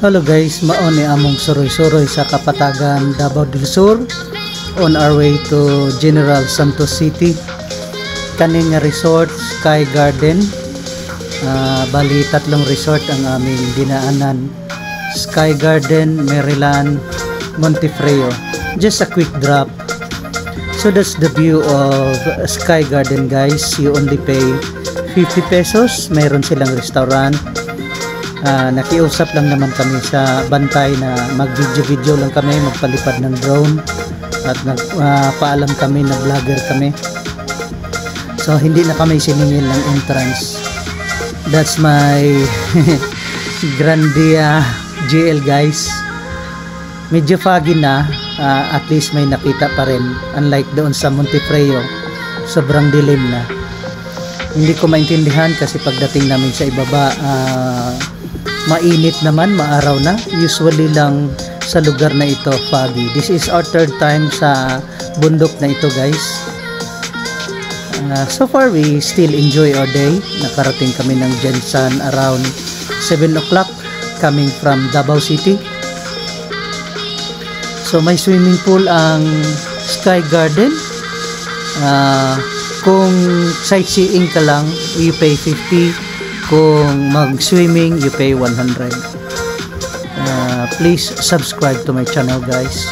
Hello guys, mao ni among suroy-suroy sa Kapatagan, Davao del Sur on our way to General Santos City. Kaning resort Sky Garden, bali tatlong resort ang aming dinaanan: Sky Garden, Maryland, Montefreo. Just a quick drop. So that's the view of Sky Garden guys. You only pay 50 pesos. Mayroon silang restaurant. Nakiusap lang naman kami sa bantay na mag-video lang kami, magpalipad ng drone, at nagpaalam kami na vlogger kami. So hindi na kami siningil ng entrance. That's my Grandia GL guys. Medyo foggy na, at least may nakita pa rin, unlike doon sa Montefreo, sobrang dilim na. Hindi ko maintindihan kasi pagdating namin sa ibaba, mainit naman, maaraw na. Usually lang sa lugar na ito foggy. This is our third time sa bundok na ito guys. So far we still enjoy our day. Nakarating kami ng Jensan around 7 o'clock coming from Davao City. So may swimming pool ang Sky Garden. Kung sightseeing ka lang, you pay 50. Kung mag-swimming, you pay 100. Please subscribe to my channel guys.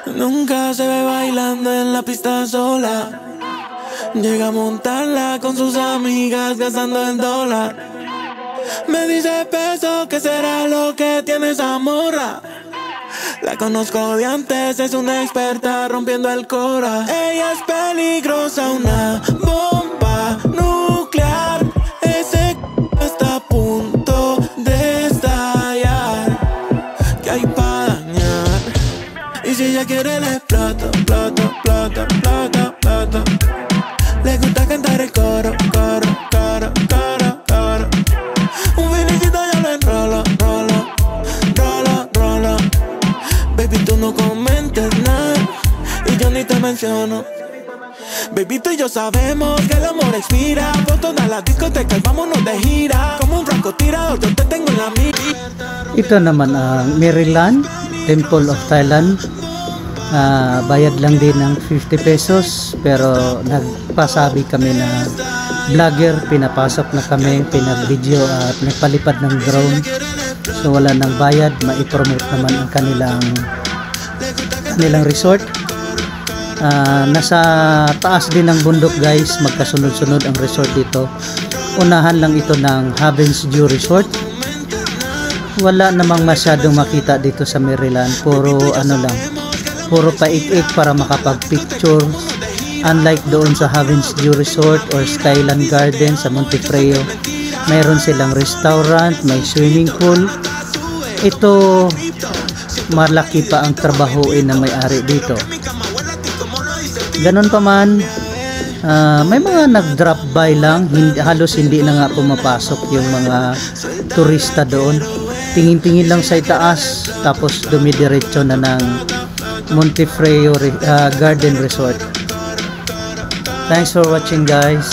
Nunca se ve bailando en la pista sola. Llega a montarla con sus amigas gastando el dólar. Me dice peso, ¿qué será lo que tiene esa morra? La conozco de antes, es una experta rompiendo el cora. Ella es peligrosa, una bomba nuclear. Ese está a punto de estallar. ¿Qué hay para dañar? Y si ella quiere le explota, plata, plata, plata, plata. Le gusta cantar el coro, coro, coro, coro, coro. Un finicito yo lo enrolo, rolo, rolo, rolo. Baby, tú no comentes nada y yo ni te menciono. Baby, tú y yo sabemos que el amor expira. Por todas las discotecas vámonos de gira. Como un francotirador yo te tengo en la mira. Ito naman ang Maryland, Temple of Thailand. Bayad lang din ng 50 pesos, pero nagpasabi kami na vlogger, pinapasok na kami, pinag-video at nagpalipad ng drone. So wala nang bayad, maipromote naman ang kanilang resort. Nasa taas din ng bundok guys, magkasunod-sunod ang resort dito. Unahan lang ito ng Heaven's View Resort. Wala namang masyadong makita dito sa Maryland, puro puro paik-ik para makapag-picture. Unlike doon sa Heaven's View Resort or Skyland Garden sa Montefreo, mayroon silang restaurant, may swimming pool. Ito, malaki pa ang trabahoin na may-ari dito. Ganon pa man, may mga nag-drop by lang, halos hindi na nga pumapasok yung mga turista doon. Tingin-tingin lang sa itaas, tapos dumidiretso na ng Montefreo Garden Resort. Thanks for watching guys.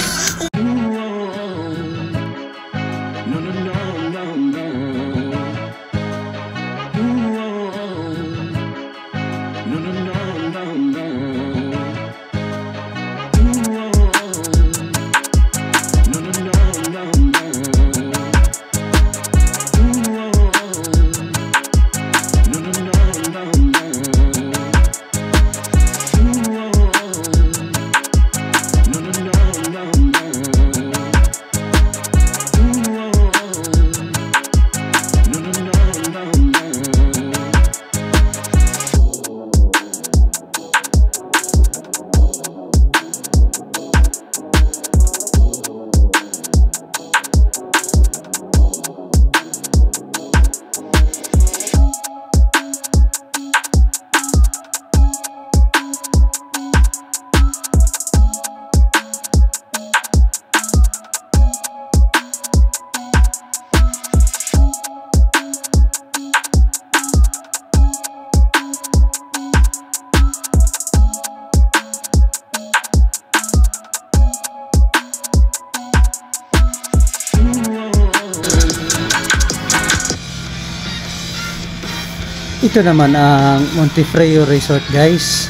Ito naman ang Montefreo Resort guys.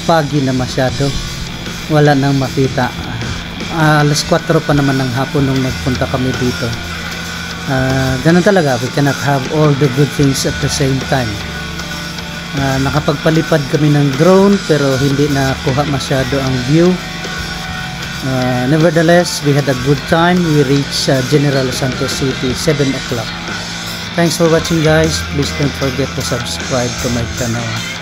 Pagi na masyado, wala nang makita. Alas 4 pa naman ng hapon nung nagpunta kami dito. Ganun talaga, we cannot have all the good things at the same time. Nakapagpalipad kami ng drone pero hindi nakuha masyado ang view. Nevertheless, we had a good time. We reached General Santos City 7 o'clock. Thanks for watching guys. Please don't forget to subscribe to my channel.